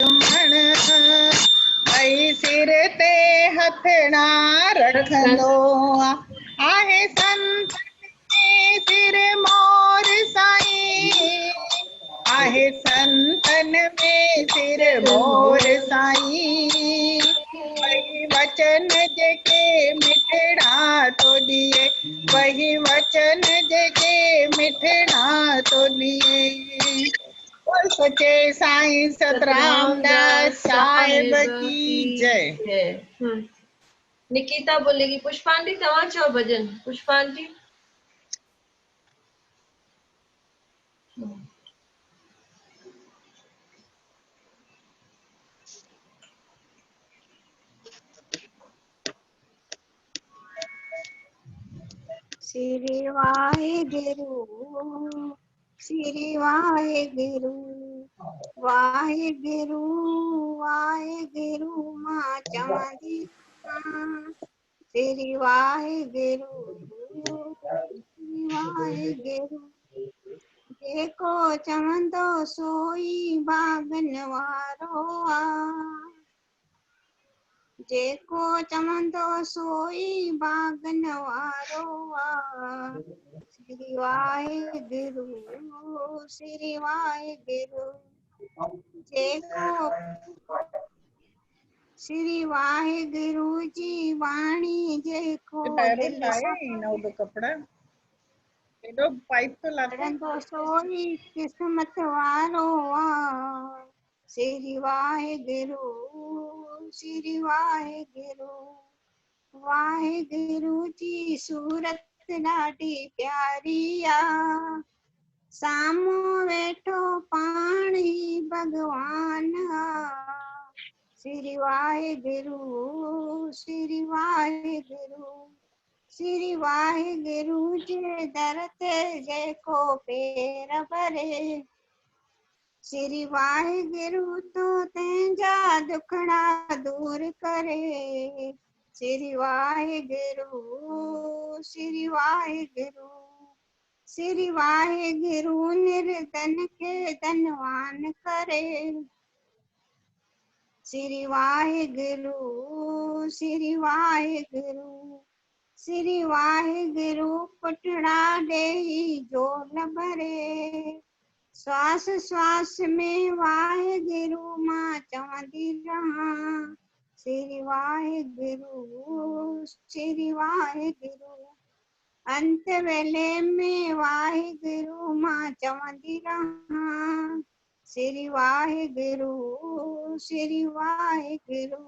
चुमण भई सिर ते हथड़ा रखंदो आहे संतन में सिर मोर साईं आहे संतन में सिर मोर साईं वही वचन जेके मिठड़ा तो दिए वही वचन जेके मिठड़ा तो दिए और सचे साईं सतराम दास साहिब की जय। निकिता बोलेगी। पुष्पांटी तव्हां चओ भजन। पुष्पांटी श्री वाहेगुरु श्री वाहेगुरु वाहेगुरु वाहेगुरु मां चवां थी श्री वाहेगुरु श्री वाहेगुरु जेको चवंदो सोई बागन वारो आ जेको चवंदो सोई बागन वारो आ श्री वाहेगुरु श्री वाहेगुरु जेको श्री वाहेगुरु जी वाणी जेको दिल सां कपड़ा एडो पाइप तो चवंदो सोई किस्मत वारो आ श्री वाहेगुरु श्री वाहेगुरु वाहेगुरु जी सूरत ॾाढी प्यारी आ साम्हूं वेठो पाण ई भगवान आ श्री वाहेगुरु श्री वाहेगुरु श्री वाहेगुरु जे दर ते जेको पेर भरे श्री वाहेगुरु तो तंहिंजा दुखड़ा दूर करे श्री वाहेगुरु श्री वाहेगुरु श्री वाहेगुरु निर्धन के धनवान करे श्री वाहेगुरु श्री वाहेगुरु श्री वाहेगुरु पुटड़ा देई जोड़ भरे श्वास श्वास में वाहेगुरु मां चवंदी रहां श्री वाहेगुरु श्री वाहेगुरु अंत वेले में वाहेगुरु मां चवंदी रहां श्री वाहेगुरु श्री वाहेगुरु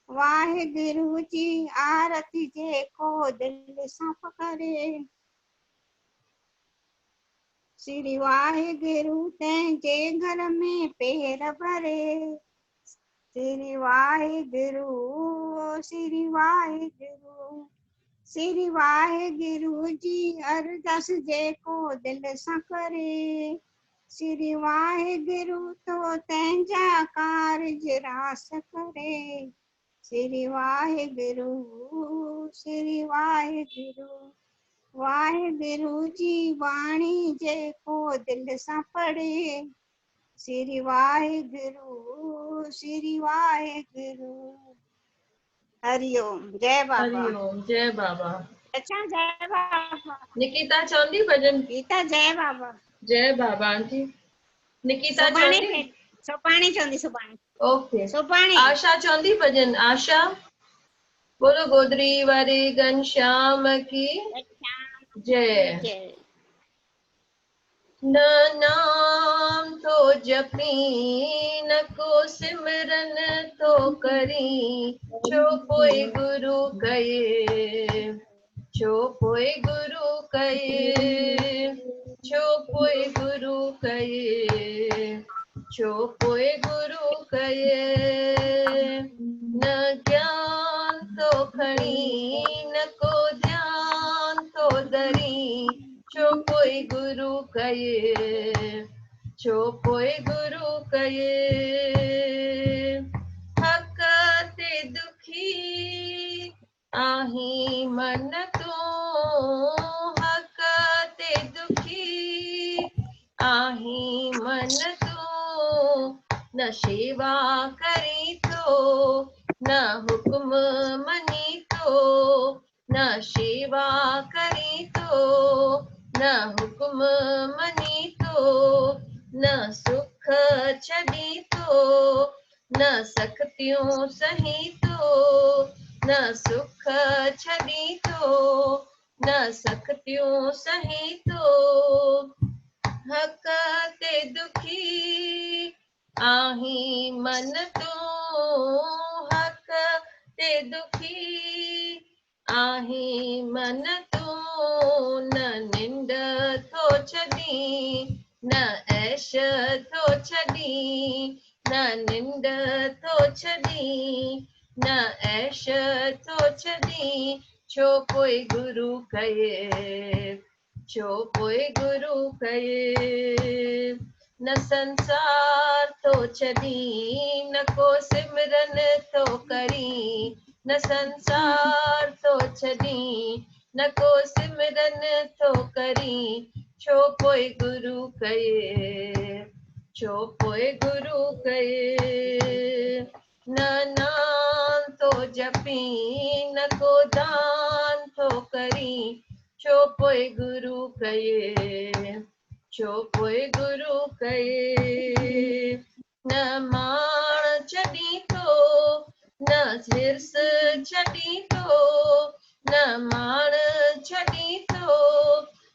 वाहेगुरु जी आरती जेको दिल सां करे श्री वाहेगुरु तंहिंजे घर में पेर भरे श्री वाहेगुरु श्री वाहेगुरु श्री वाहेगुरु जी अरदास जेको दिल सां करे श्री वाहेगुरु तो तंहिंजा कारज रास करे श्री वाहेगुरु श्री वाहेगुरु वाहेगुरु जी वाणी जेको दिल सां पढ़े श्री वाहेगुरु श्री वाहेगुरु हरिओम जय बाबा हरिओम जय बाबा अच्छा जय बाबा निकिता चवंदी भजन गीता जय बाबा जय बाबा आंटी निकिता चवंदी सुभाणे चवंदी सुभाणे ओके सुभाणे आशा चवंदी भजन आशा बोलो गोदरी वारे घनश्याम की जय न नाम तो जपी न को सिमरन तो करी छो पोए गुरु कहे छो पोए गुरु कहे छो पोए गुरु कहे छो पोए गुरु कहे न ज्ञान तो खणी न को ध्यान तो धरी छो पोए गुरु कहे छो पोए गुरु कहे हक ते दुखी आही मन तो हक ते दुखी आही मन तो न शेवा करी तो न हुक्म मनी तो न शेवा करी तो न हुक्म मनी तो न सुख छड़ी तो न सकतियों सही तो न सुख छड़ी तो न सकतियों सही तो हक ते दुखी आही मन तो हक ते दुखी आही मन तो न निंड थो छदी न ऐश थो छदी न निंड थो छदी न ऐश थो छदी छो कोई गुरु कहे छो कोई गुरु कहे न संसार तो छदी न को सिमरन तो करी न संसार तो छदी न को सिमरन तो करी छो कोई गुरु कहे छो कोई गुरु कहे न नाम तो जपी न को दान तो करी छो कोई गुरु कहे छो कोई गुरु कहे न माण छड़ी तो न हिर्स छड़ी तो न माण छड़ी तो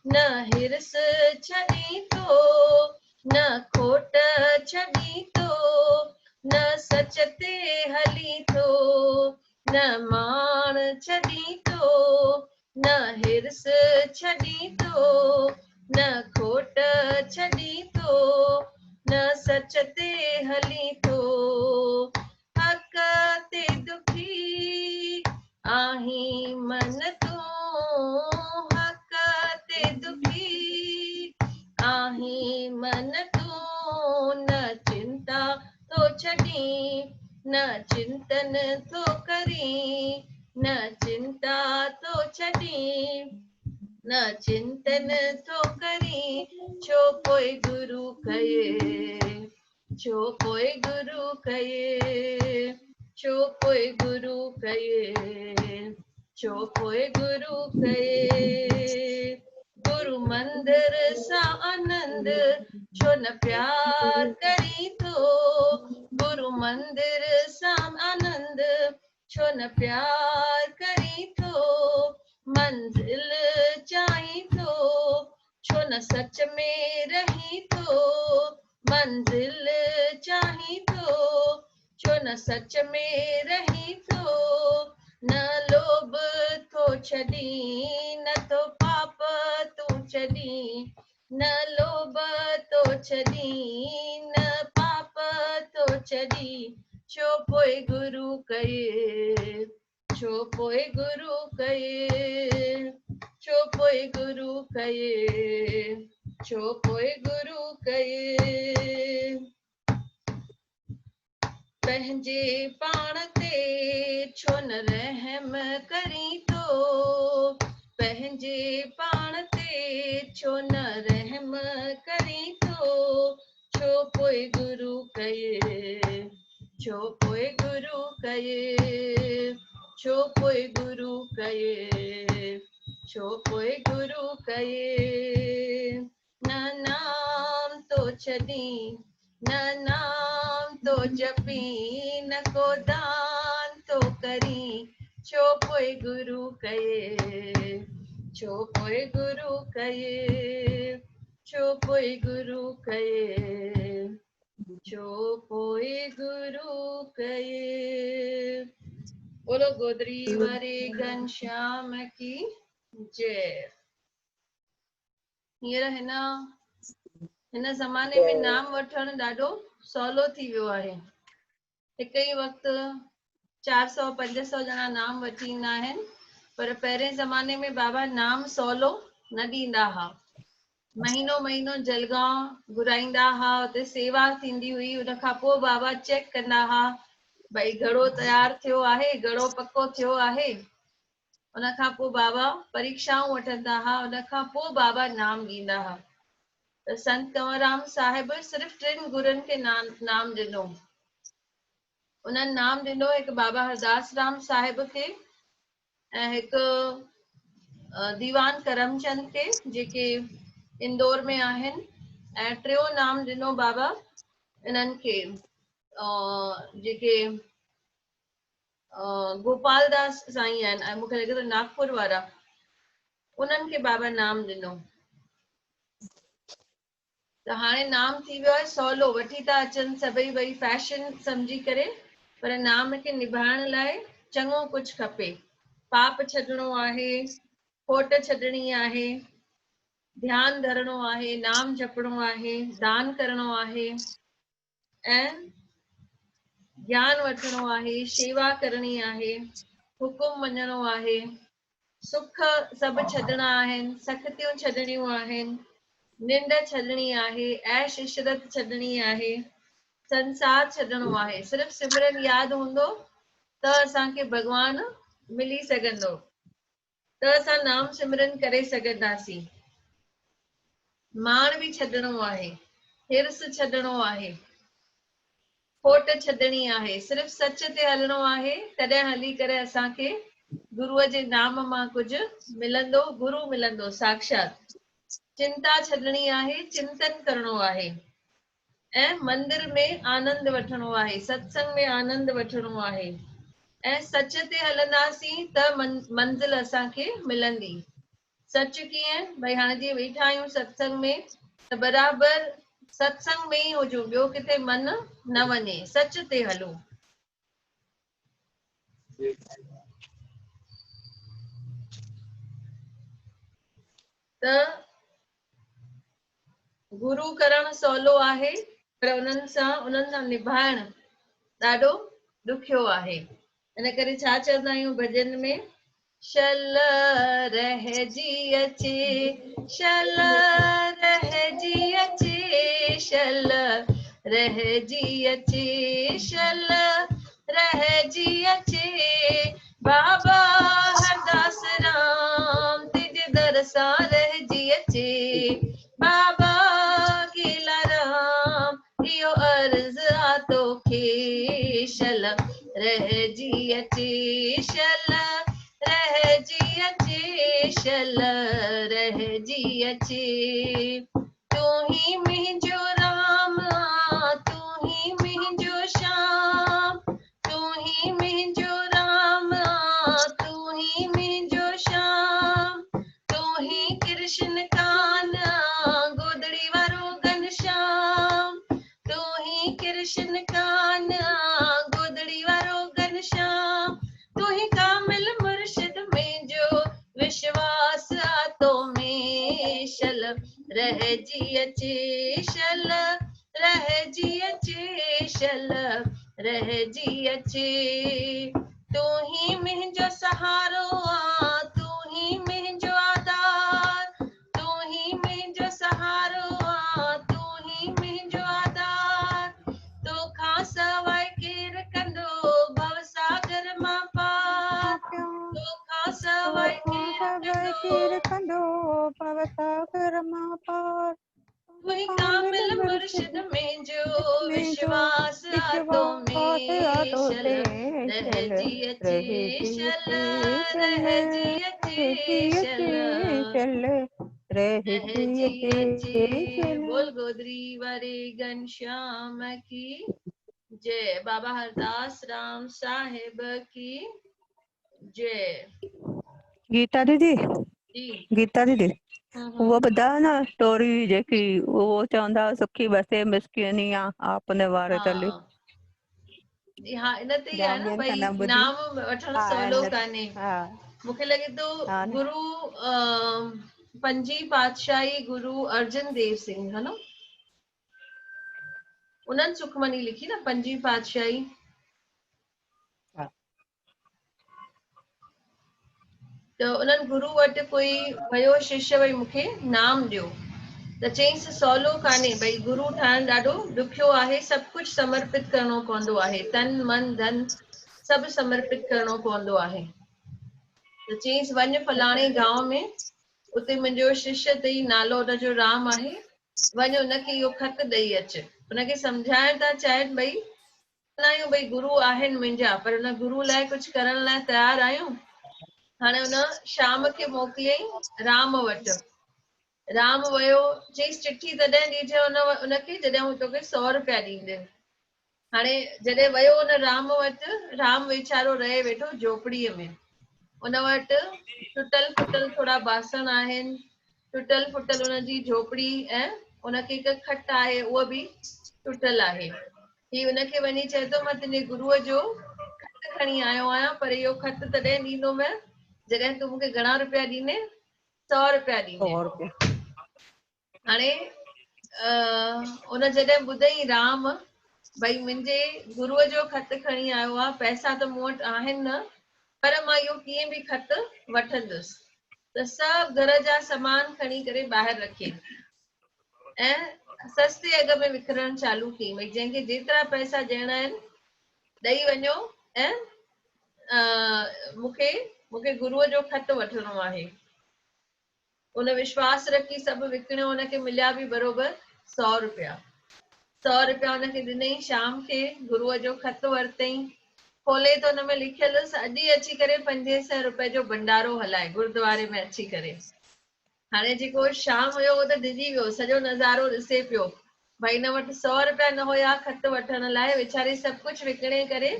न हिर्स छड़ी तो न खोट छड़ी तो न सच ते हली तो न माण छड़ी तो न हिर्स छड़ी तो न खोट छड़ी तो न सच ते हली तो हक ते दुखी आही मन तो हक ते दुखी आही मन तो न चिंता तो छड़ी न चिंतन तो करी न चिंता तो छड़ी न चिंतन तो करी छो कोई गुरु कहे छो कोई गुरु कहे छो कोई गुरु कहे छो कोई गुरु कहे गुरु मंदिर सा आनंद छो न प्यार करी तो गुरु मंदिर सा आनंद छो न प्यार करी तो मंजिल चाही तो छो न सच में रही तो मंजिल चाही तो छो न सच में रही तो न लोभ तो छड़ी न तो पाप तो छड़ी न लोभ तो छड़ी न पाप तो छड़ी छो कोई गुरु कहे छो कोई गुरु कहे छो कोई गुरु कहे छो कोई गुरु कहे पंहिंजे पाण ते छो न रहम करी तो पंहिंजे पाण ते छो न रहम करी तो छो कोई गुरु कहे छो कोई गुरु कहे छो कोई गुरु कहे छो कोई गुरु कहे न नाम तो छड़ी न नाम तो जपी न को दान तो करी छो कोई गुरु कहे छो कोई गुरु कहे छो कोई गुरु कहे छो कोई गुरु कहे बोलो गोदरी वारे घनश्याम की जय। हींअर हिन ज़माने में नाम वठण ॾाढो सवलो थी वियो आहे। हिक ई वक़्तु 400-500 ॼणा नाम वठी ईंदा आहिनि, पर पहिरें ज़माने में बाबा नाम सवलो न ॾींदा हुआ। महीनो महीनो जलगांव घुराईंदा हुआ, उते सेवा थींदी हुई। उन खां पोइ बाबा चेक कंदा हुआ भई घड़ो तयार थियो आहे, घड़ो पको थियो आहे। उन खां पोइ बाबा परीक्षाऊं वठंदा हुआ, उन खां पोइ बाबा नाम ॾींदा हुआ। संत कंवरराम साहिब सिर्फ़ 3 गुरुनि खे नाम ॾिनो। उन्हनि नाम ॾिनो हिकु बाबा हरदास राम साहिब खे ऐं हिकु दीवान करमचंद खे जेके इंदौर में आहिनि, ऐं टियों नाम ॾिनो बाबा इन्हनि खे जेके गोपाल दास साईं आहिनि, ऐं मूंखे लॻे थो नागपुर वारा, उन्हनि खे बाबा नाम ॾिनो। त हाणे नाम थी वियो आहे सवलो, वठी था अचनि सभई भई फैशन सम्झी करे, पर नाम खे निभाइण लाइ चङो कुझु खपे। पाप छॾिणो आहे, खोट छॾणी आहे, ध्यानु धरणो आहे, नाम जपणो आहे, दान करणो आहे, ऐं ज्ञान वठणो आहे, शेवा करणी आहे, हुकुम मञणो आहे, सुख सभु छॾणा आहिनि, सख़्तियूं छॾणियूं आहिनि, निंड छॾणी आहे, ऐश इशरत छॾणी आहे, संसार छॾणो आहे। सिर्फ़ु सिमरन यादि हूंदो त असांखे भॻवान मिली सघंदो, त असां नाम सिमरन करे सघंदासीं। माण बि छॾणो आहे, हिर्स छॾणो आहे, खोट छॾणी आहे, सिर्फ़ु सच ते हलणो आहे, तॾहिं हली करे असांखे गुरूअ जे नाम मां कुझु मिलंदो, गुरु मिलंदो साक्षात। चिंता छॾणी आहे, चिंतन करणो आहे, ऐं मंदिर में आनंद वठणो आहे, सत्संग में आनंद वठणो आहे, ऐं सच ते हलंदासीं त मंज़िल असांखे मिलंदी। सच कीअं? भई हाणे जीअं वेठा आहियूं सत्संग में, त बराबरि सत्संग में ई हुजूं, ॿियो किथे मन न वञे, सच ते हलूं। त गुरु करण सवलो आहे, पर उन्हनि सां निभाइण ॾाढो ॾुखियो आहे। इन करे छा चवंदा आहियूं भॼन में, शल रहजी अचे, शल रहजी अचे, शल रहजी अचे, शल रहजी अचे, बाबा हरदास राम तिज दरसा रहजी अचे, बाबा केला राम इहो अर्ज़ आ तोखे, शल रहजी अचे, शल रहजी अचे, शल रहजी अचे, तू ही मुंहिंजो राम आ, तू ही मुंहिंजो श्याम, तू ही मुंहिंजो राम आ, तू ही मुंहिंजो श्याम, तू ही कृष्ण कान्हा गोदड़ी वारो घनश्याम, तू ही कृष्ण कान्हा गोदड़ी वारो घनश्याम, तू ही कामिल मुर्शिद में जो विश्वास आ तो में, शल रहजी अचे, शल रहजी अचे, शल रहजी अचे, तू ही मुंहिंजो सहारो आ, तू ही मुंहिंजो आधार, तू ही मुंहिंजो सहारो आ, तू ही मुंहिंजो आधार, तोखां सवाइ केरु कंदो भवसागर मां पार, तोखां सवाइ केरु कंदो भवसागर मां पार, तू ही कामिल मुर्शिद में जो विश्वास आ तो में, शल रहजी अचे, शल रहजी अचे, शल रहजी अचे। बोल गोदरी वारे घनश्याम की जय, बाबा हरदास राम साहिब की जय। गीता दीदी, जी गीता दीदी, उहो ॿुधायो न स्टोरी जेकी उहो चवंदा सुखी बसे मिसकिनी आ आपने वारे तले। हाँ जी हाँ, इन ते ई आहे जाम न ॾींहंनि भई खां न ॿुधी। नाम वठणु हा सवलो इन कान्हे। हा मूंखे लॻे थो हा न गुरु पंजी पातशाही गुरु अर्जन देव सिंह है न, उन्हनि सुखमनी लिखी न पंजी पातशाही। हा त उन्हनि गुरु वटि कोई वियो शिष्य, भई मूंखे नाम ॾियो, त चईंसि सवलो कान्हे, भई गुरु ठाहिणु ॾाढो ॾुखियो आहे, सभु कुझु समर्पित करणो पवंदो आहे, तन मन धन सभु समर्पित करणो पवंदो आहे। त चईंसि वञ फलाणे गांव में, उते मुंहिंजो शिष्य अथई, नालो हुनजो राम आहे, वञ उनखे इहो खत ॾेई अच। उनखे सम्झाइण था चाहिनि भई आहियूं भई गुरु आहिनि मुंहिंजा, पर हुन गुरु लाइ कुझु करण लाइ तयार आहियूं। हाणे हुन शाम खे मोकिलियईं राम वटि। राम वयो, चईसि चिठी तॾहिं ॾिजे उनखे जॾहिं हू तोखे 100 रुपया ॾींदे। हाणे जॾहिं वयो हुन राम वटि, राम वीचारो रहे वेठो झोपड़ीअ में। उन वटि टुटल फुटल थोड़ा बासण आहिनि, टुटल फुटल हुनजी झोपड़ी, ऐं उनखे हिकु खट आहे उहा बि टुटल आहे। ही उनखे वञी चए थो, मां तुंहिंजे गुरुअ जो खत खणी आयो आहियां, पर इहो खत तॾहिं ॾींदोमांइ जॾहिं तूं मूंखे घणा रुपया ॾींदे? 100 रुपया ॾींदे। 100 रुपया। हाणे उन जॾहिं ॿुधई राम भई मुंहिंजे गुरुअ जो खत खणी आयो आहे, पैसा त मूं वटि आहिनि न, पर मां इहो कीअं बि खत वठंदुसि। त सभु घर जा सामान खणी करे ॿाहिरि रखियईं ऐं सस्ते अघ में विकिरणु चालू कई। भई जंहिंखे जेतिरा पैसा ॾियणा आहिनि ॾेई वञो, ऐं मूंखे गुरुअ जो खत वठिणो आहे। उन विश्वास रखी सभु विकिणियो, हुनखे मिलिया बि बरोबर 100 रुपया। 100 रुपया हुनखे ॾिनई। शाम खे गुरुअ जो खत वरितई, खोले त हुन में लिखियल अॼु अची करे 500 रुपए जो भंडारो हलाए गुरुद्वारे में अची करे। हाणे जेको शाम हुयो उहो त डिॼी वियो, सॼो नज़ारो ॾिसे पियो। भई हिन वटि 100 रुपया न हुया खत वठण लाइ, वीचारी सभु कुझु विकिणे करे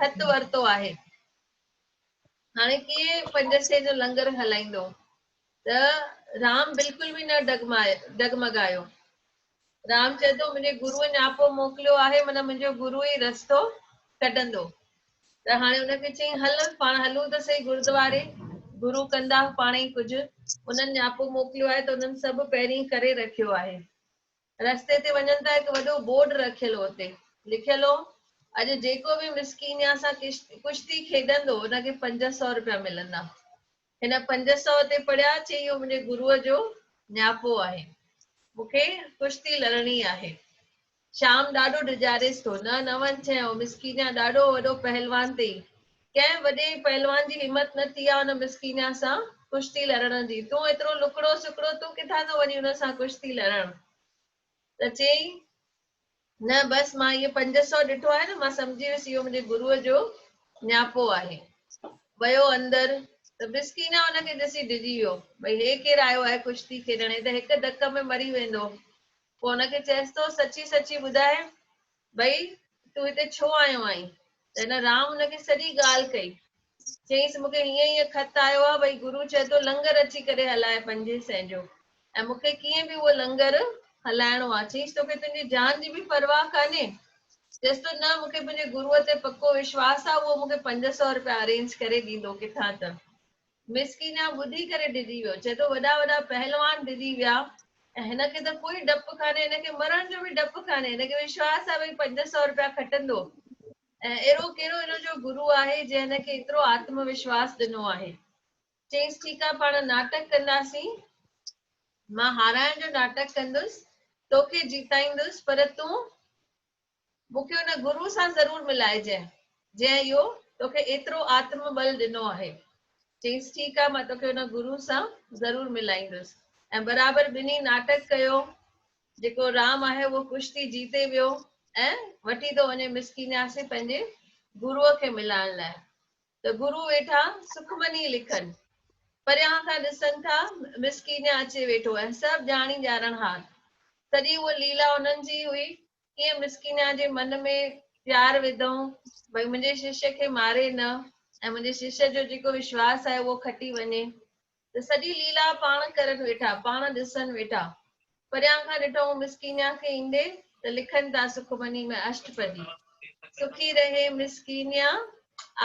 खत वरितो आहे। हाणे कीअं 500 जो लंगर हलाईंदो? त राम बिल्कुल बि न डगमगायो। राम चए थो, मुंहिंजे गुरुअ न्यापो मोकिलियो आहे, माना मुंहिंजो गुरु ई रस्तो कढंदो। त हाणे हुनखे चई, हल पाण हलूं त सही गुरुद्वारे, गुरु कंदा पाण ई कुझु। उन्हनि न्यापो मोकिलियो आहे त उन्हनि सभु पहिरीं करे रखियो आहे। रस्ते ते वञनि था, हिकु वॾो बोर्ड रखियल हो, उते लिखियल हो, अॼु जेको बि मिसकीन सां कुश्ती खेॾंदो हुनखे 500 रुपया मिलंदा। हिन 500 ते पढ़िया, चई इहो मुंहिंजे गुरुअ जो न्यापो आहे, मूंखे कुश्ती लड़णी आहे। शाम ॾाढो डिॼारेसि थो, न वञ चयो, मिसकीना ॾाढो वॾो पहलवान थी, कंहिं वॾे पहलवान जी हिमत न थी आहे हुन मिसकीना सां कुश्ती लड़ण जी। तूं एतिरो लुकड़ो सुकड़ो, तूं किथां थो वञी हुन सां कुश्ती लड़ण? त चई, न बसि मां इहो 500 ॾिठो आहे न, मां सम्झी वियुसि इहो मुंहिंजे गुरुअ जो न्यापो आहे। वयो अंदरि त मिसकीना हुनखे ॾिसी डिॼी वियो, भई हे केरु आयो आहे कुश्ती खेॾण, त हिकु धक में मरी वेंदो। पोइ हुनखे चएसि थो, सची सची ॿुधाए भई तूं हिते छो आयो आहीं? त हिन राम हुनखे सॼी ॻाल्हि कई। चईसि, मूंखे हीअं खत आयो आहे, भई गुरु चए थो लंगर अची करे हलाए 500 जो, ऐं मूंखे कीअं बि उहो लंगर हलाइणो आहे। चईसि, तोखे तुंहिंजी जान जी बि परवाह कान्हे? चएसि थो, न मूंखे मुंहिंजे गुरुअ ते पको विश्वास आहे, उहो मूंखे 500 रुपया अरेंज करे ॾींदो किथां त। मिसकीना ॿुधी करे डिॼी वियो, चए थो वॾा वॾा पहलवान डिॼी विया ऐं हिनखे त कोई डपु कान्हे, हिनखे मरण जो बि डपु कान्हे, हिनखे विश्वास आहे भई 500 रुपया खटंदो। ऐं अहिड़ो कहिड़ो हिनजो गुरु आहे जंहिं हिनखे एतिरो आत्मविश्वास ॾिनो आहे। चईसि, ठीकु आहे, पाण नाटक कंदासीं, मां हाराइण जो नाटक कंदुसि, तोखे जीताईंदुसि, पर तूं मूंखे हुन गुरु सां ज़रूर मिलाइजांइ जंहिं इहो तोखे एतिरो आत्मबल ॾिनो आहे। चईसि, ठीकु आहे, मां तोखे हुन गुरु सां ज़रूर मिलाईंदुसि। ऐं बराबरि ॿिन्ही नाटक कयो। जेको राम आहे उहो कुश्ती जीते वियो ऐं वठी थो वञे मिसकीना से पंहिंजे गुरुअ खे मिलाइण लाइ। त गुरु वेठा सुखमनी लिखनि, परियां खां ॾिसनि था मिसकीना अचे वेठो ऐं सभु ॼाणी ॼाणण हार। तॾहिं उहा लीला हुननि जी हुई, कीअं मिसकीना जे मन में प्यार विधऊं, भई मुंहिंजे शिष्य खे मारे न, ऐं मुंहिंजे शिष्य जो जेको विश्वास आहे उहो खटी वञे। त सॼी लीला पाण करनि वेठा, पाण ॾिसनि वेठा। परियां खां ॾिठऊं मिसकीना खे ईंदे त लिखनि था सुखमनी में अष्टपदी, सुखी रहे मिसकीनिया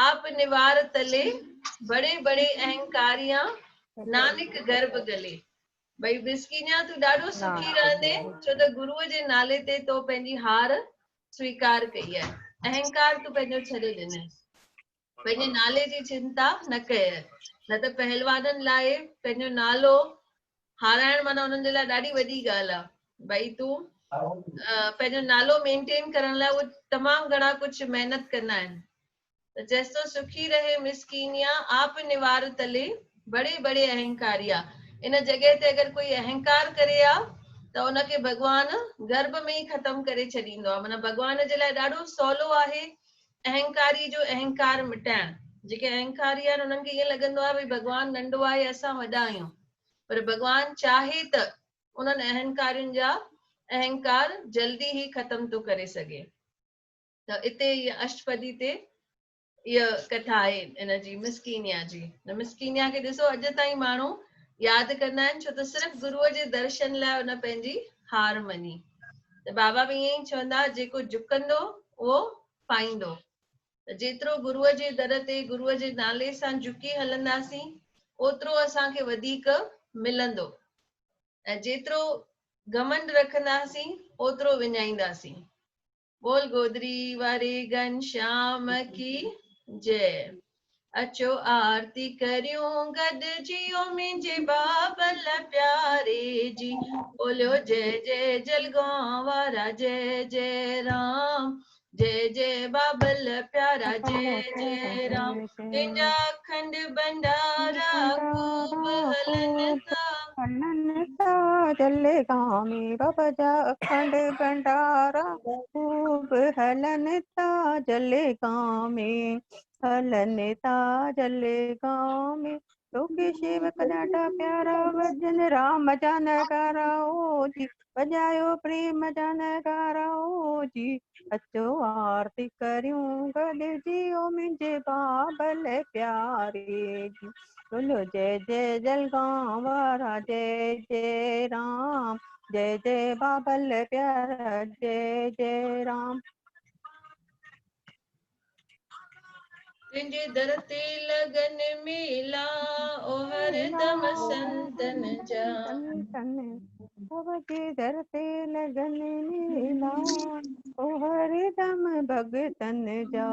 आप निवार तले, बड़े बड़े अहंकारिया नानक गर्भ गले। भई मिसकीना तूं ॾाढो सुखी रहंदे, छो त गुरुअ जे नाले ते तो पंहिंजी हार स्वीकार कई आहे, अहंकार तूं पंहिंजो छॾे ॾिनई, पंहिंजे नाले जी चिंता न कय। न त पहलवाननि लाइ पंहिंजो नालो हाराइण माना हुननि जे लाइ ॾाढी वॾी ॻाल्हि आहे। भई तूं पंहिंजो नालो मेंटेन करण लाइ उहे तमामु घणा कुझु महिनत कंदा आहिनि। त चएसि थो, सुखी रहे मिसकीनिया आप निवार तले, बड़े बड़े अहंकारिया। इन जॻह ते अगरि कोई अहंकार करे आ त त उनखे भगवान गर्भ में ई ख़तम करे छॾींदो आहे। माना भगवान जे लाइ ॾाढो सवलो आहे अहंकारी जो अहंकार मिटाइण। जेके अहंकारी आहिनि उन्हनि खे ईअं लॻंदो आहे भई भगवान नंढो आहे असां वॾा आहियूं, पर भगवान चाहे त उन्हनि अहंकारियुनि जा अहंकार जल्दी ई ख़तम थो करे सघे। त इते इहा अष्टपदी ते इहा कथा आहे इनजी मिसकीनिया जी। मिसकीनिया खे ॾिसो अॼु ताईं माण्हू यादि कंदा आहिनि, छो त सिर्फ़ु गुरूअ जे दर्शन लाइ उन पंहिंजी हार मञी। त बाबा बि ईअं ई चवंदा, जेको झुकंदो उहो पाईंदो। त जेतिरो गुरूअ जे दर ते गुरूअ जे नाले सां झुकी हलंदासीं ओतिरो असांखे वधीक मिलंदो, ऐं जेतिरो घमंड रखंदासीं ओतिरो विञाईंदासीं। बोल गोदरी वारे घनश्याम की जय। अचो आरती करियूं गॾिजियो मुंहिंजे बाबल प्यारे जी। बोलियो जय जय जलगांव वारा जय जय राम, जय जय बाबल प्यारा जय जय राम। तुंहिंजा अखंड भंडारा खूब हलन था, हलन था जलगांव में बाबा जा अखंड भंडारा खूब हलन था जलगांव में, हलन था जलगांव में। तोखे शेवक ॾाढा प्यारा भजन राम जा नगारा ओ जी, बजायो प्रेम जा नगारा ओ जी। अचो आरती करियूं गॾिजियो मुंहिंजे बाबल प्यारे जी। बोलो जय जय जलगांव वारा जय जय राम, जय जय बाबल प्यारा जय जय राम। तुंहिंजे दर ते लगन मेला ओ हरदम संतन जा। के दर ते लगन मेला ओ हरदम भगतन जा,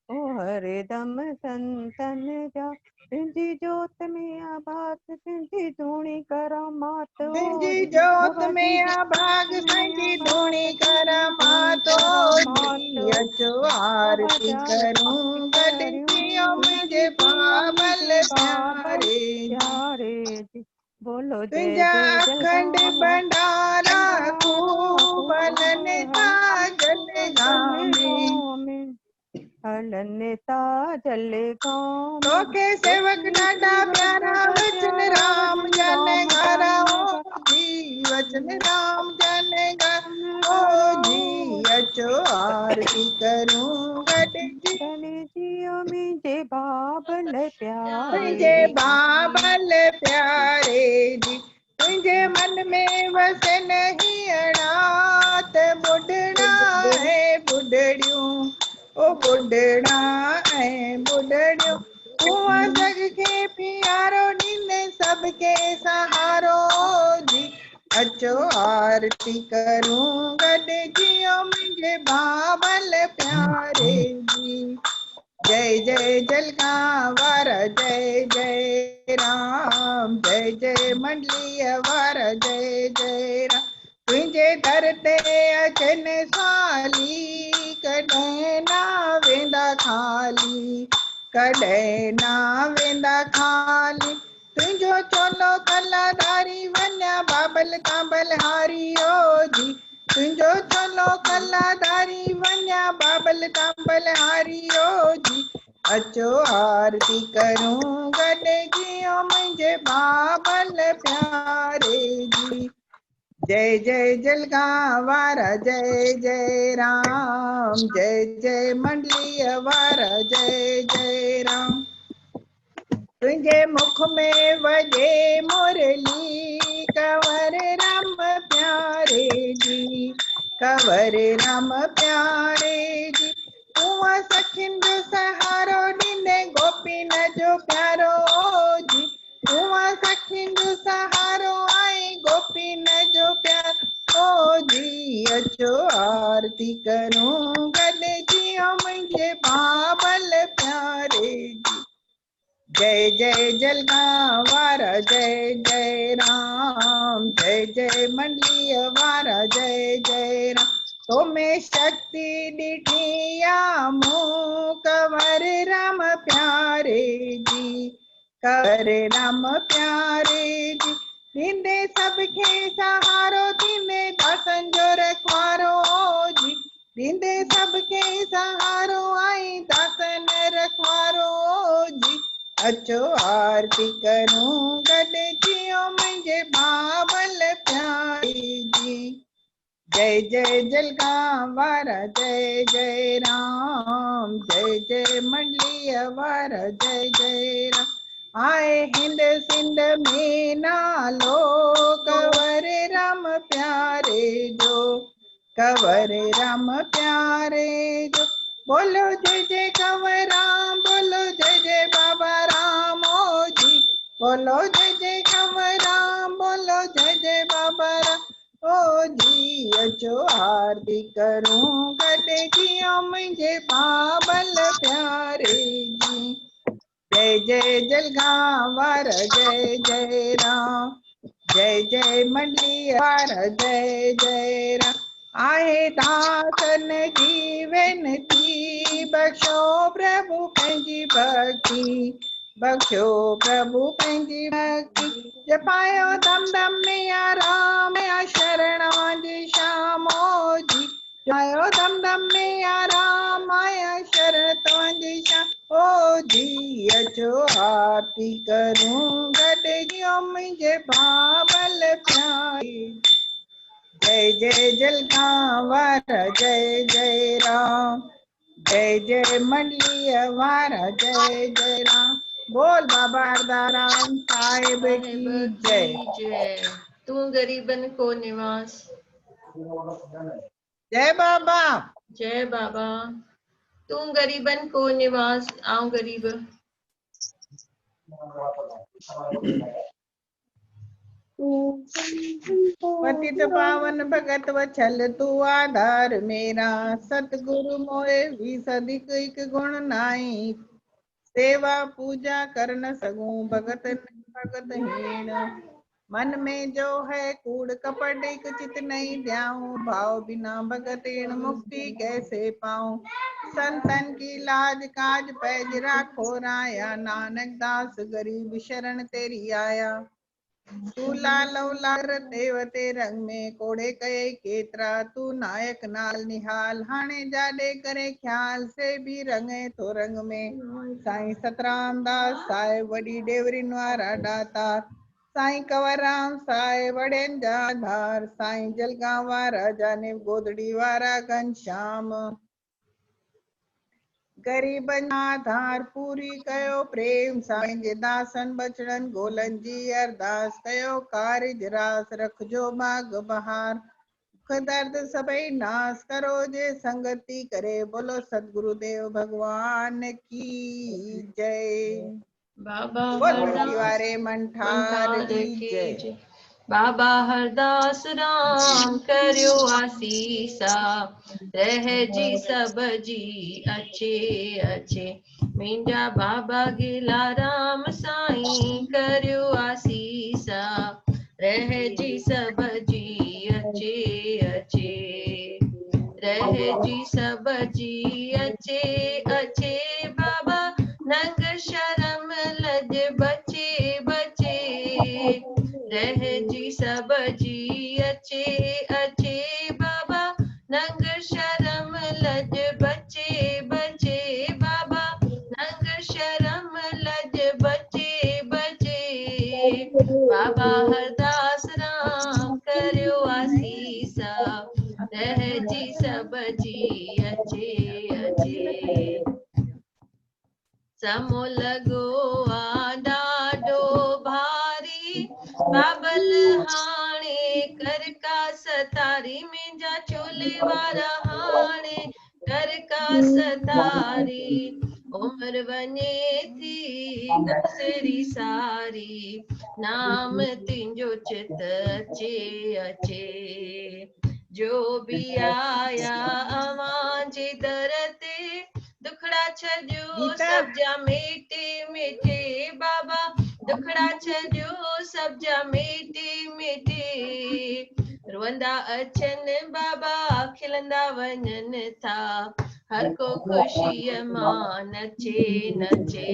ओ हरदम संतन जा। तुंहिंजी जोत में आबाद तुंहिंजी धूणी करामात तुंहिंजी जोत में आभाग संजी धूणी करामातो जी। अचो आरती करूं गॾिजियो मुंहिंजे बाबल प्यारे जी। बोलो जय तुंहिंजा जय अखंड भंडारा खूब हलन था जलगांव में। हलन था जलगांव में। तोखे सेवक ॾाढा प्यारा वचन राम जन घरा ओ जी, वचन राम जन घर ओ जी। अचो आरती करूं गॾिजी गॾिजियो मुंहिंजे बाबल प्यारे तुंहिंजे जी। बाबल प्यारे जी। तुंहिंजे मन में वसे नहीं अणात ॿुढड़ा ऐं ॿुढड़ियूं, ओ ॿुढड़ा ऐं ॿुढड़ियूं। तूं जग खे प्यारो ॾींदे सबके सहारो जी। अचो आरती करूं गॾिजियो मुंहिंजे बाबल प्यारे जी। जय जय जलगांव वारा जय जय राम, जय जय मंडलीअ वारा जय जय राम। तुंहिंजे दर ते अचनि साली कॾहिं ना वेंदा खाली, कॾहिं ना वेंदा खाली। तुंहिंजो चोलो कलाधारी वञा बाबल कांबल हारी ओ जी। तुंहिंजो चोलो कलाधारी वञा बाबल कांबल हारी ओ जी। अचो आरती करूं गॾिजियो मुंहिंजे बाबल प्यारे जी। जय जय जलगांव वारा जय जय राम, जय जय मंडलीअ वारा जय जय राम। तुंहिंजे मुख में वॼे मुरली कंवर राम प्यारे जी, कंवर राम प्यारे जी। तूं सखियुनि जो सहारो ॾींदे गोपीन जो प्यारो जी। तूं सखियुनि जो सहारो आई गोपीन जो प्यारो ओ जी। अचो आरती करूं गॾिजियो मुंहिंजे बाबल प्यारे जी। जय जय जलगांव वारा जय जय राम, जय जय मंडलीअ वारा जय जय राम। तो में शक्ति ॾिठी आ मूं कंवर राम प्यारे जी, कंवर राम प्यारे जी। ॾींदे सबके सहारो थींदे दासन जो रखवारो जी। ॾींदे सबके सहारो आई दासन रखवारो जी। अचो आरती करूं गॾु जियो मुंहिंजे बाबल प्यारे जी। जय जय जलगांव वारा जय जय राम, जय जय मंडलीअ वारा जय जय राम। आए हिंद सिंध में नालो कंवर राम प्यारे जो, कंवर राम प्यारे जो। बोलो जय जय कंवर राम, बोलो जय जय बाबा राम ओ जी। बोलो जय जय कंवर राम, बोलो जय जय बाबा राम ओ जी। अचो आरती करूं गॾु जियो मुंहिंजे बाबल प्यारे जी। जय जय जलगांव वारा जय जय राम, जय जय मंडलीअ वारा जय जय राम। आहे दासन जी वेनती बख्शो प्रभु पंहिंजी भक्ति, बख्शो प्रभु पंहिंजी भक्ति। जपायो दम दम में या राम या शरण जी श्याम ओ जी। जपायो दम दम में या राम या शरण तव्हांजी श्याम ओ जी। अचो आरती करूं गॾु जियो मुंहिंजे बाबल प्यारे। जय जय जलगांव वारा जय जय राम, जय जय मंडलीअ वारा जय जय राम। बोल बाबा राम साहिब की जय। जय। तू गरीबन को निवास। जय बाबा। जय बाबा। तू गरीबन को निवास, आऊं गरीब। पतित पावन भगत वछल तू आधार मेरा, सतगुरु मोए भी सदिक एक गुण नाई। सेवा पूजा कर न सकूं भगत भगत हीण। मन में जो है कूड़ कपट एक चित नहीं ध्याऊं। भाव बिना भगत हीण मुक्ति कैसे पाऊं। संतन की लाज काज पैज राखो राया, नानक दास गरीब शरण तेरी आया। तू लालो लार देवते रंग में कोड़े कये केतरा। तू नायक नाल निहाल हाणे जाडे करे ख्याल से भी रंगे तो रंग में। साईं सतराम दास साहिब वडी डेवरिन वारा दातार, साईं कंवर राम साहिब वड़ेन जा धार। साईं जलगांव वारा जाने गोदड़ी वारा घनश्याम, गरीबन आधार पूरी कयो प्रेम साईं जे दासन बचड़न गोलन जी अरदास। कयो कारज रास रखजो बाग बहार, दुख दर्द सबई नास करो जे संगति करे। बोलो सतगुरुदेव भगवान की जय। बाबा बोल हरदास मुक्ति वारे मंठार की जय। बाबा हरदास राम करियो आसीसा, रह जी सब जी अच्छे अच्छे। मुंहिंजा बाबा गिला राम साईं करियो आसीसा, रह जी सब जी अच्छे अच्छे। रह जी सब जी अच्छे अच्छे। बाबा नंग शर्म लज बचे बचे। रह जी सब जी अच्छे अच्छे। बाबा नंग शर्म लज बचे बचे। बाबा नंग शर्म लज बचे बचे। बाबा हरदास राम करियो आसीसा, रह जी सब जी अच्छे अच्छे। समो लगो आ ॾाढो भारी, बाबल हाणे कर का सतारी। मुंहिंजा चोले वारा हाणे कर का सतारी। उम्र वञे थी नसरी सारी, नाम तुंहिंजो चित अचे अचे। जो भी आया अवां जे दर ते, दुखड़ा छॾियो सब जा मेटे मेटे। बाबा दुखड़ा छॾियो सब जा मेटे मेटे। रोंदा अचन बाबा खिलंदा वञन था, हर को ख़ुशीअ मां नचे नचे,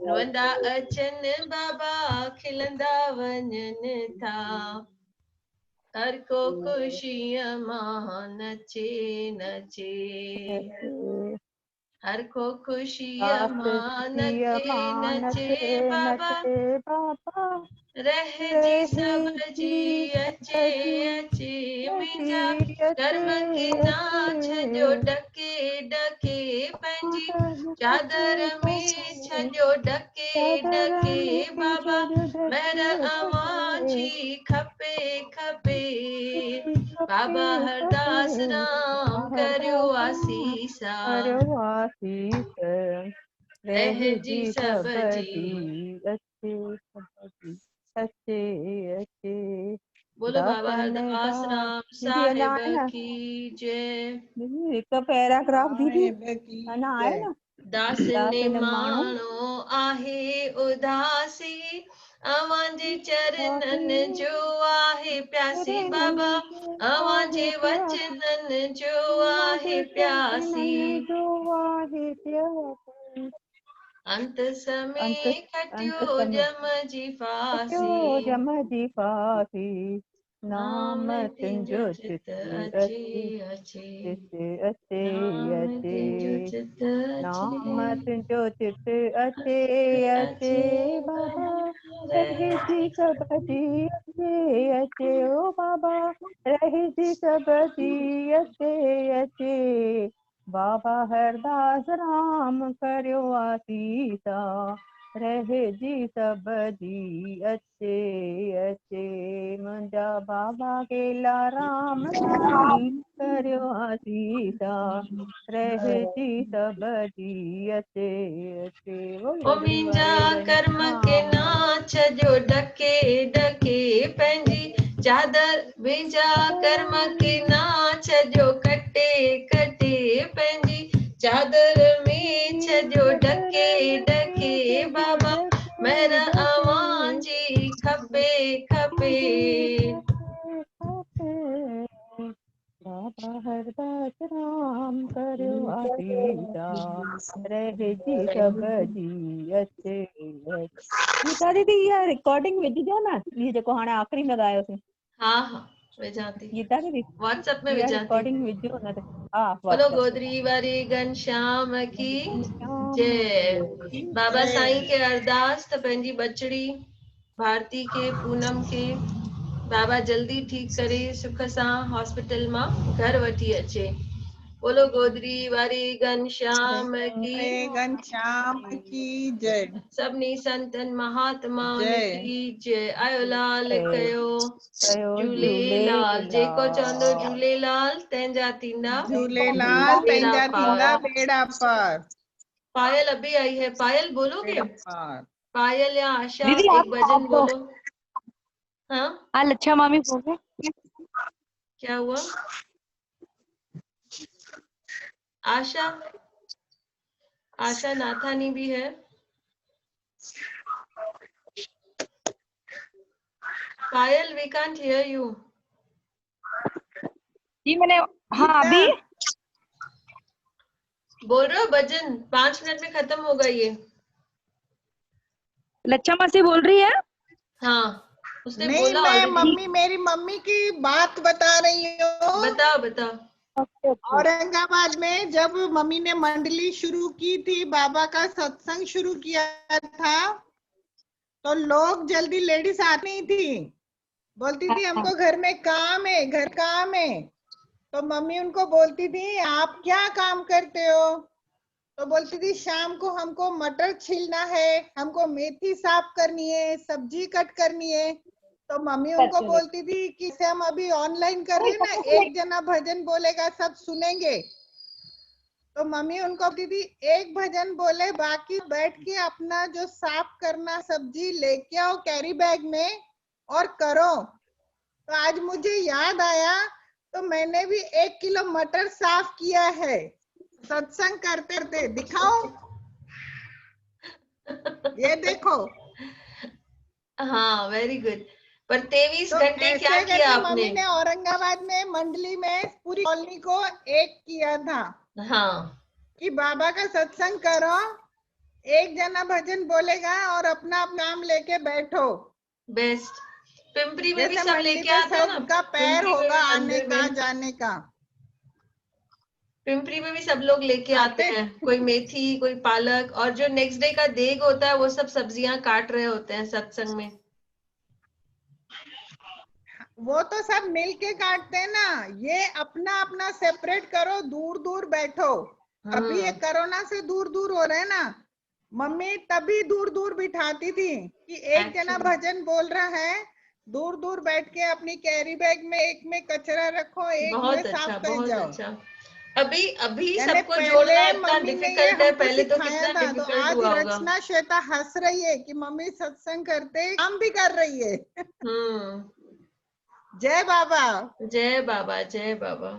रोंदा अचनि बाबा खिलंदा वञनि था। हर को ख़ुशीअ मां नचे नचे, हर को ख़ुशीअ मां नचे नचे बाबा, रहजी सब जी अचे अचे, मुंहिंजा कर्म के नाच जो डके डके, पंहिंजी चादर में छॾियो डके डके बाबा, महर अवां जी खपे खपे, बाबा हरदास राम करियो आसीसा, रहजी सब जी। बोलो बाबा हरदास राम साहिब की जय। हिकु पैराग्राफ दीदी साहिब की अञा आहे जय। न। दास ने माणो आहे उदासी, अवां जे चरणनि जो आहे प्यासी, बाबा अवां जे वचननि जो आहे प्यासी, अंत समय खटियो जम जी फासी, जम जी फासी, नाम तुंहिंजो चित अचे अचे, नाम तुंहिंजो चित नाम अचे तुंहिंजो चित अचे अचे बाबा, रहजी सब जी अचे अचे ओ बाबा, रहजी सब जी अचे अचे, बाबा हरदास राम करियो आसीसा, रहजी सब जी अचे अचे, मुंहिंजा बाबा केला राम साईं करियो आसीसा, रहजी सब जी अचे अचे। ओ मुंहिंजा कर्म के नाच जो डके डके, पंहिंजी चादर मुंहिंजा कर्म के नाच जो कटे कटे, पंहिंजी चादर में छॾियो डके डके बाबा, महर अवां जी खपे खपे, बाबा हरदास राम करियो आसीसा, रहजी सब जी अचे अचे। गीता दीदी इहा रिकॉर्डिंग विझजो न, इहो जेको हाणे आख़िरी में ॻायोसीं। हाँ हाँ विझां थी, गीता दीदी व्हाट्सएप में इहा विझां थी। रिकॉर्डिंग विझो न। हा बोलो व्हाट्सएप गोदरी वारी घनश्याम की जय। बाबा जय। साईं के अरदास त पंहिंजी बचड़ी भारती के पूनम के बाबा जल्दी ठीक करे सुख सां हॉस्पिटल मां घर वठी अचे। बोलो गोदरी वारी घनश्याम की घनश्याम की जय। सभिनी संतन महात्माउनि जय। की जय। आयो लाल कयो झूलेलाल, झूलेलाल जेको चवंदो झूलेलाल तंहिंजा थींदा झूलेलाल बेड़ा तंहिंजा थींदा पार। बेड़ा पार। पायल अभी आई है, पायल बोलोगे? बेड़ा पार। पायल या आशा दीदी एक भजन बोलो। हाँ हाँ लच्छा मामी बोल रहे। क्या हुआ? आशा, आशा नाथानी भी है। पायल वी कांट हियर यू। जी मैंने हाँ अभी बोल रहे हो भजन? 5 मिनट में खत्म होगा ये। लच्छा मासी बोल रही है। हाँ उसने नहीं, बोला मैं ऑलरेडी। मेरी मम्मी की बात बता रही हूँ। बताओ बताओ। औरंगाबाद में जब मम्मी ने मंडली शुरू की थी, बाबा का सत्संग शुरू किया था, तो लोग जल्दी लेडीज आती नहीं थी, बोलती थी हमको घर में काम है, घर काम है। तो मम्मी उनको बोलती थी आप क्या काम करते हो? तो बोलती थी शाम को हमको मटर छीलना है, हमको मेथी साफ करनी है, सब्जी कट करनी है। तो मम्मी उनको बोलती थी कि से हम अभी ऑनलाइन कर रहे हैं ना, एक जना भजन बोलेगा सब सुनेंगे। तो मम्मी उनको बोलती थी एक भजन बोले, बाकी बैठ के अपना जो साफ करना सब्जी लेके आओ कैरी बैग में और करो। तो आज मुझे याद आया, तो मैंने भी 1 किलो मटर साफ किया है सत्संग करते करते। दिखाओ, ये देखो। हाँ वेरी गुड। पर 23 तो घंटे ऐसे क्या किया करके आपने? मम्मी ने औरंगाबाद में मंडली में पूरी कॉलोनी को एक किया था। हाँ कि बाबा का सत्संग करो, एक जना भजन बोलेगा और अपना नाम लेके बैठो। बेस्ट। पिंपरी में भी जैसे सब मंडी लेके पे आते हैं ना, सबका पैर पिंपरी में होगा भी आने मंदिर का में, जाने का। पिंपरी में भी सब लोग लेके आते आते हैं, कोई मेथी कोई पालक, और जो नेक्स्ट डे का देग होता है वो सब सब्जियां काट रहे होते हैं सत्संग में। वो तो सब मिल के काटते हैं ना, ये अपना अपना सेपरेट करो, दूर दूर बैठो। अभी ये कोरोना से दूर दूर हो रहे हैं ना, मम्मी तभी दूर दूर बिठाती थी कि एक जना Actually, भजन बोल रहा है, दूर दूर बैठ के अपनी कैरी बैग में एक में कचरा रखो, एक में बहुत साफ अच्छा कर बहुत जाओ। अच्छा। अभी अभी यानी सबको पहले जोड़ना इतना मम्मी ने ये डिफिकल्ट है, हमको पहले तो सिखाया कितना था, तो डिफिकल्ट आज हुआ होगा। रचना श्वेता हंस रही है कि मम्मी सत्संग करते काम भी कर रही है। हम्म। जय बाबा। जय बाबा जय बाबा।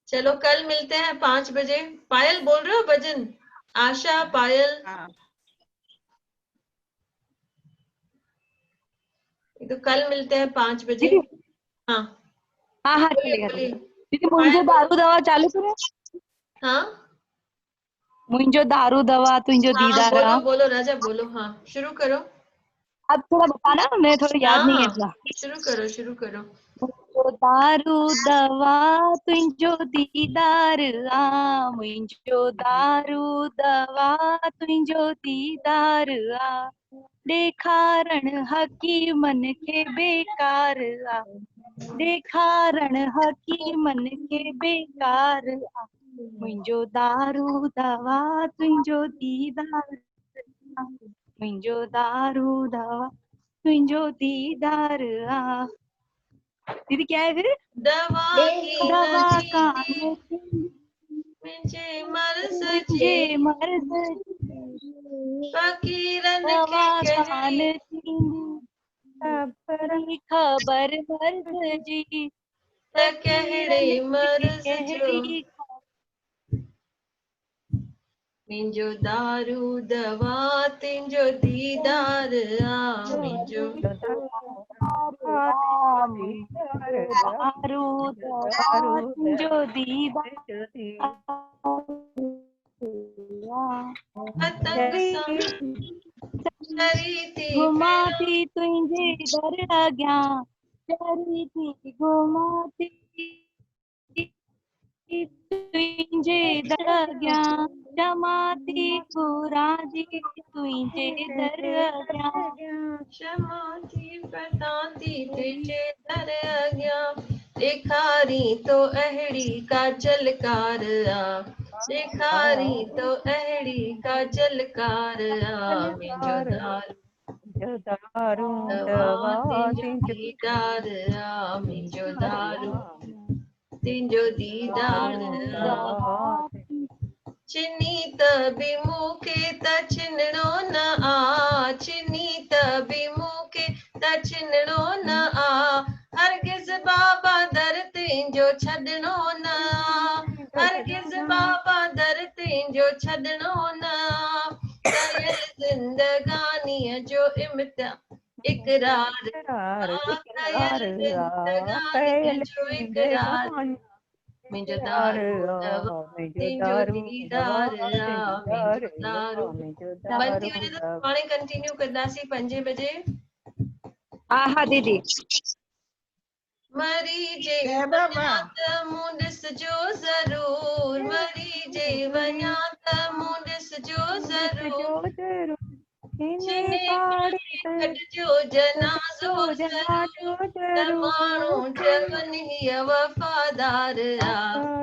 चलो कल मिलते हैं 5 बजे। पायल बोल रहे हो भजन? आशा, पायल, हाँ तो कल मिलते हैं 5 बजे। दीदी हाँ हाँ हाँ बोलिए चलेगा बोलिए। चलेगा दीदी मुंहिंजो पायल बोलो। दारू दवा चालू करो हाँ मुंहिंजो दारू दवा तुंहिंजो हाँ दीदार बोलो आ। बोलो राजा बोलो, हाँ शुरू करो। अब थोड़ा बताना, मैं थोड़ा हाँ याद नहीं है हाँ इतना। शुरू करो शुरू करो। मुंहिंजो दारू दवा तुंहिंजो दीदार आ, मुंहिंजो दारू दवा तुंहिंजो दीदार आ, ॾेखारण हकीमन खे बेकार आ, ॾेखारण हकीमन खे बेकार आ, मुंहिंजो दारू दवा तुंहिंजो दीदार आ, मुंहिंजो दारू दवा तुंहिंजो दीदार आ। दीदी क्या है फिर? दवा की दवा नजी कान थी मुझे मर्ज जी, मुंहिंजे मर्द फकीरन दवा खे कान कहड़ी थींदी खबर कहिड़ी ख़बर मर्द जी, त कहिड़े फकीरन खे मर्ज जो। कहिड़ी मुंहिंजो दारू दवा तुंहिंजो दीदार आ, मुंहिंजो दारू दवा तुंहिंजो दीदार पतंग सां चरी थी फिरां, घुमाती तुंहिंजे दर अॻियां चरी थी घुमाती तुंहिंजे दर अॻियां चमाती घुरां जी तुंहिंजे दर अॻियां क्षमा थी प्रतांती तुंहिंजे दर अॻियां, ॾेखारी तो अहिड़ी का झलकार आ, ॾेखारी तो अहिड़ी का झलकार आ, मुंहिंजो दारू दारू दवा दवा तुंहिंजो तुंहिंजो दीदार आ, मुंहिंजो दारू दारू तुंहिंजो दीदार आ। दवा चिनी त बि मूंखे त छिनणो न आ, चिनी त बि मूंखे त छिनणो न आ, हरगिज़ बाबा दर तुंहिंजो छॾणो न आ, हरगिज़ बाबा दर तुंहिंजो छॾणो न आ, कयल ज़िंदगानीअ जो इम्तिहान इकरार इकरार आ, इकरार कयल आ ज़िंदगानीअ कयल जो इकरार, जिंदगानी मुंहिंजो इकरार दारू आ दवा मुंहिंजो तुंहिंजो दारू दवा दीदार आ, दीदार मुंहिंजो दारू आ मुंहिंजो बंदि दारू थी वञे त दवा हाणे कंटिन्यू कंदासीं 5 बजे। हाँ हाँ दीदी मरी जे जय बाबा। वञा त मूं ॾिसजो ज़रूर, मरी जे वञा त मूं ॾिसजो ज़रूर, जो जरूर हिन छिने पाड़े करे कढजो जनाज़ो जो ज़रूर, जनाजो त माण्हू जरूर चवनि हीअ वफ़ादार आ,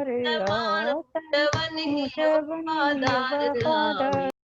त माण्हू चवनि हीअ जवनी वफ़ादार आ, वफादार